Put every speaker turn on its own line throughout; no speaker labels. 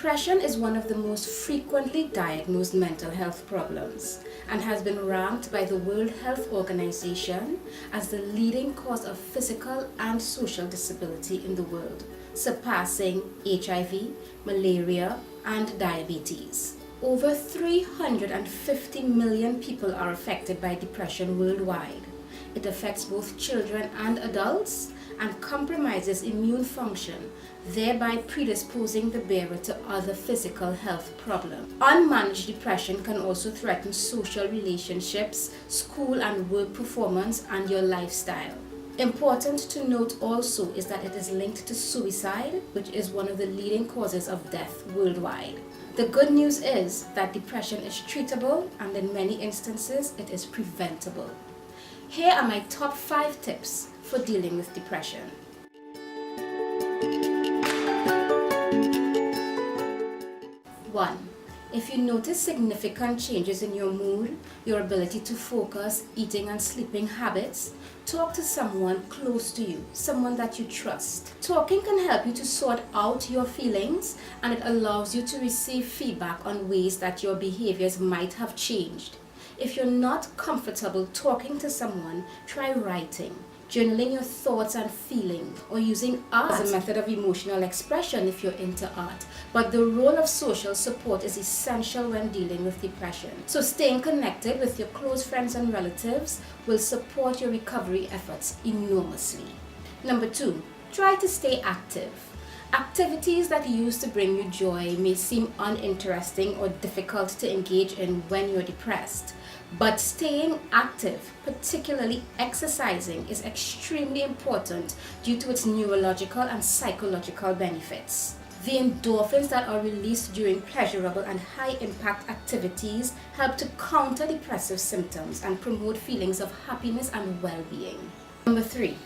Depression is one of the most frequently diagnosed mental health problems and has been ranked by the World Health Organization as the leading cause of physical and social disability in the world, surpassing HIV, malaria, and diabetes. Over 350 million people are affected by depression worldwide. It affects both children and adults and compromises immune function, thereby predisposing the bearer to other physical health problems. Unmanaged depression can also threaten social relationships, school and work performance, and your lifestyle. Important to note also is that it is linked to suicide, which is one of the leading causes of death worldwide. The good news is that depression is treatable and in many instances it is preventable. Here are my top 5 tips for dealing with depression. 1. If you notice significant changes in your mood, your ability to focus, eating and sleeping habits, talk to someone close to you, someone that you trust. Talking can help you to sort out your feelings, and it allows you to receive feedback on ways that your behaviors might have changed. If you're not comfortable talking to someone, try writing, journaling your thoughts and feelings, or using art as a method of emotional expression if you're into art. But the role of social support is essential when dealing with depression. So staying connected with your close friends and relatives will support your recovery efforts enormously. Number 2, try to stay active. Activities that used to bring you joy may seem uninteresting or difficult to engage in when you're depressed. But staying active, particularly exercising, is extremely important due to its neurological and psychological benefits. The endorphins that are released during pleasurable and high-impact activities help to counter depressive symptoms and promote feelings of happiness and well-being. Number 3.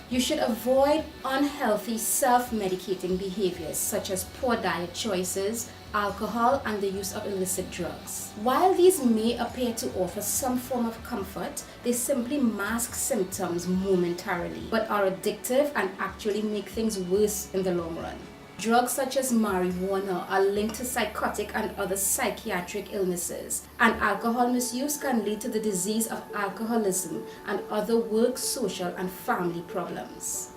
You should avoid unhealthy self-medicating behaviors such as poor diet choices, alcohol, and the use of illicit drugs. While these may appear to offer some form of comfort, they simply mask symptoms momentarily, but are addictive and actually make things worse in the long run. Drugs such as marijuana are linked to psychotic and other psychiatric illnesses, and alcohol misuse can lead to the disease of alcoholism and other work, social, and family problems.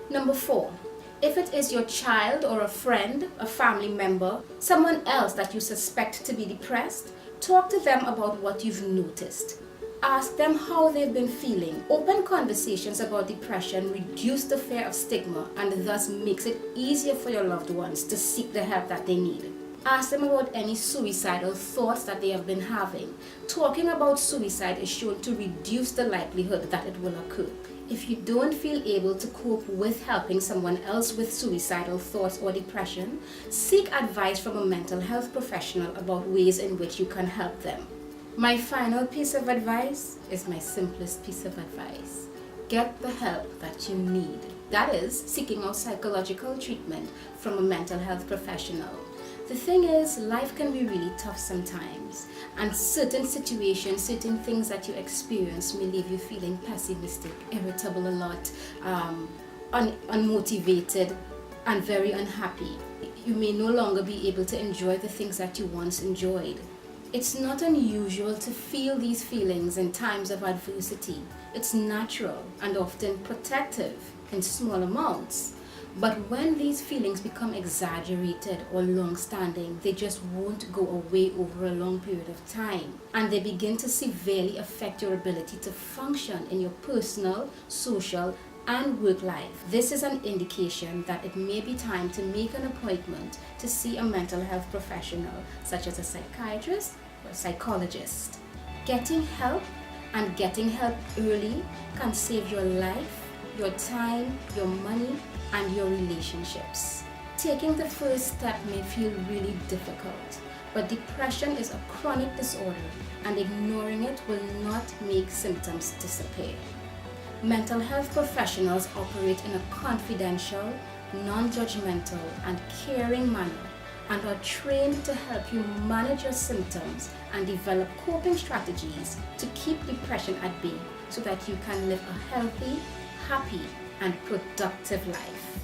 Number 4. If it is your child or a friend, a family member, someone else that you suspect to be depressed, talk to them about what you've noticed. Ask them how they've been feeling. Open conversations about depression reduce the fear of stigma and thus makes it easier for your loved ones to seek the help that they need. Ask them about any suicidal thoughts that they have been having. Talking about suicide is shown to reduce the likelihood that it will occur. If you don't feel able to cope with helping someone else with suicidal thoughts or depression, seek advice from a mental health professional about ways in which you can help them. My final piece of advice is my simplest piece of advice. Get the help that you need. That is, seeking out psychological treatment from a mental health professional. The thing is, life can be really tough sometimes, and certain situations, certain things that you experience may leave you feeling pessimistic, irritable a lot, unmotivated, and very unhappy. You may no longer be able to enjoy the things that you once enjoyed. It's not unusual to feel these feelings in times of adversity. It's natural and often protective in small amounts. But when these feelings become exaggerated or long-standing, they just won't go away over a long period of time. And they begin to severely affect your ability to function in your personal, social, and work life. This is an indication that it may be time to make an appointment to see a mental health professional, such as a psychiatrist or a psychologist. Getting help and getting help early can save your life, your time, your money, and your relationships. Taking the first step may feel really difficult, but depression is a chronic disorder, and ignoring it will not make symptoms disappear. Mental health professionals operate in a confidential, non-judgmental, and caring manner and are trained to help you manage your symptoms and develop coping strategies to keep depression at bay so that you can live a healthy, happy, and productive life.